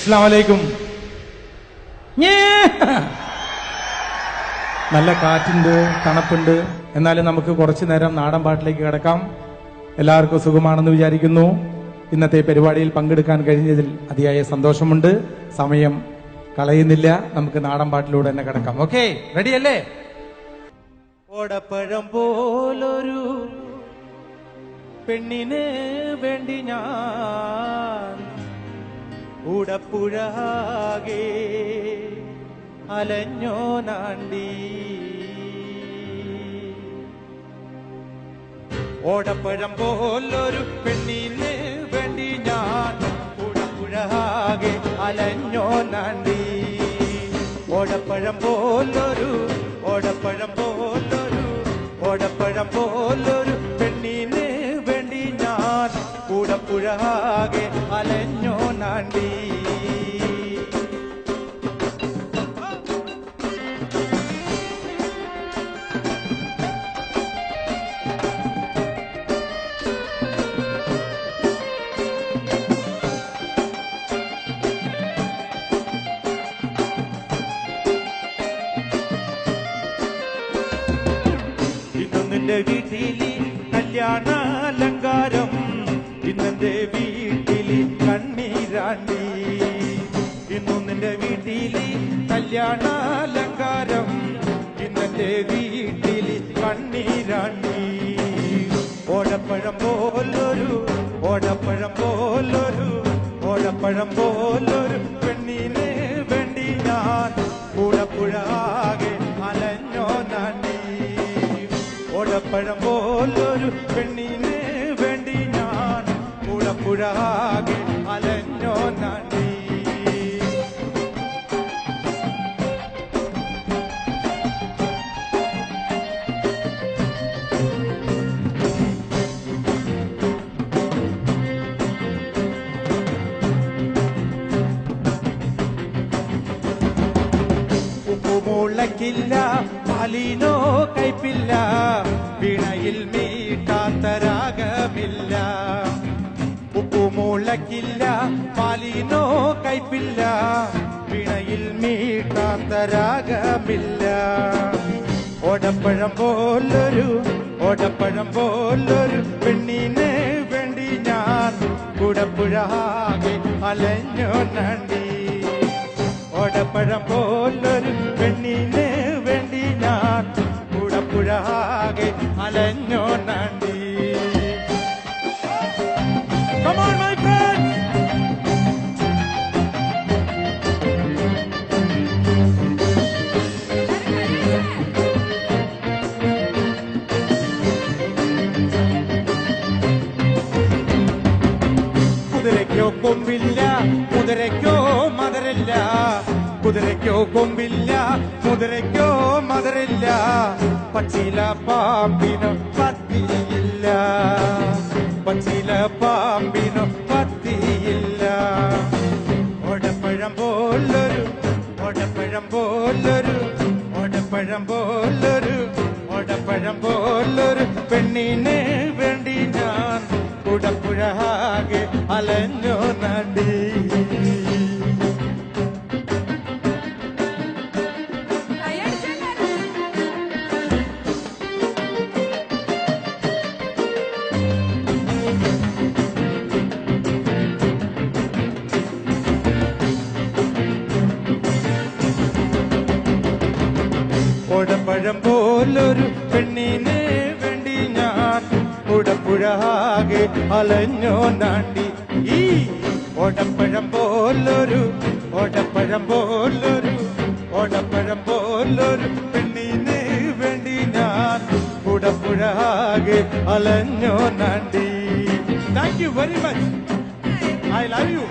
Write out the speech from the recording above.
അസ്സലാമു അലൈക്കും. നല്ല കാറ്റുണ്ട്, തണുപ്പുണ്ട്. എന്നാലും നമുക്ക് കുറച്ചു നേരം നാടൻ പാട്ടിലേക്ക് കിടക്കാം. എല്ലാവർക്കും സുഖമാണെന്ന് വിചാരിക്കുന്നു. ഇന്നത്തെ പരിപാടിയിൽ പങ്കെടുക്കാൻ കഴിഞ്ഞതിൽ അതിയായ സന്തോഷമുണ്ട്. സമയം കളയുന്നില്ല, നമുക്ക് നാടൻ പാട്ടിലൂടെ തന്നെ കിടക്കാം. ഓക്കെ, റെഡിയല്ലേ? ഓടപ്പഴം പോലൊരു പെണ്ണിന് വേണ്ടി ഞാൻ ഉടപ്പുഴാകെ അലഞ്ഞോ നാണ്ടി. ഓടപ്പഴം പോലൊരു പെണ്ണിന് വേണ്ടി ഞാൻ ഉടപ്പുഴാകെ അലഞ്ഞോ നാണ്ടി. ഓടപ്പഴം പോലൊരു പെണ്ണിന് വേണ്ടി ഞാൻ ഉടപ്പുഴാകെ അലഞ്ഞോ നാണ്ടി. ഇന്നെന്റെ വീട്ടില് കല്യാണാലങ്കാരം, ഇന്നെന്റെ വീട്ടില് കണ്ണീരാണ്ടി. ഇന്നും നിന്റെ വീട്ടില് കല്യാണാലങ്കാരം, ഇന്നെന്റെ വീട്ടില് കണ്ണീരാണ്ടി. ഓടപ്പഴം പോലൊരു പെണ്ണിന് വേണ്ടി ഞാൻ ഉടപ്പുഴാകെ അലഞ്ഞോ നാണ്ടി. ഓടപ്പഴം പോലൊരു പെണ്ണിന് വേണ്ടി ഞാൻ ഉടപ്പുഴാകെ അലഞ്ഞോ നാണ്ടി. ഉപ്പുമുളക്കില്ല, പാലിനോ കൈപ്പില്ല, വീണയിൽ മീട്ടാത്ത രാഗമില്ല. ഉപ്പുമുളക്കില്ല, പാലിനോ കൈപ്പില്ല, വീണയിൽ മീട്ടാത്ത രാഗമില്ല. ഓടപ്പഴം പോലൊരു പെണ്ണിന് വേണ്ടി ഞാൻ ഉടപ്പുഴാകെ അലഞ്ഞോ നാണ്ടി. ഓടപ്പഴം പോലൊരു പെണ്ണിന് വേണ്ടി ഞാൻ ഉടപ്പുഴാകെ അലഞ്ഞോ നാണ്ടി. Come on, my friends! കുതിരയ്ക്കോ കൊമ്പില്ല, കുതിരയ്ക്കോ മദറില്ല, കുതിരയ്ക്കോ കൊമ്പില്ല, കുതിരയ്ക്കോ മദറില്ല, പക്ഷിയില പാമ്പിനോ പത്തിയില്ല, പക്ഷിയില പാമ്പിനോ പത്തിയില്ല. ഓടപ്പഴം പോലൊരു പെണ്ണിന് വേണ്ടി ഞാൻ ഉടപ്പുഴാകെ അലഞ്ഞോ നാണ്ടി. ഓടപ്പഴം പോലൊരു പെണ്ണിന് വേണ്ടി ഞാൻ ഉടപ്പുഴാകെ അലഞ്ഞോ നാണ്ടി. ഈ ഓടപ്പഴം പോലൊരു പെണ്ണിന് വേണ്ടി ഞാൻ ഉടപ്പുഴാകെ അലഞ്ഞോ നാണ്ടി. Thank you very much. I love you.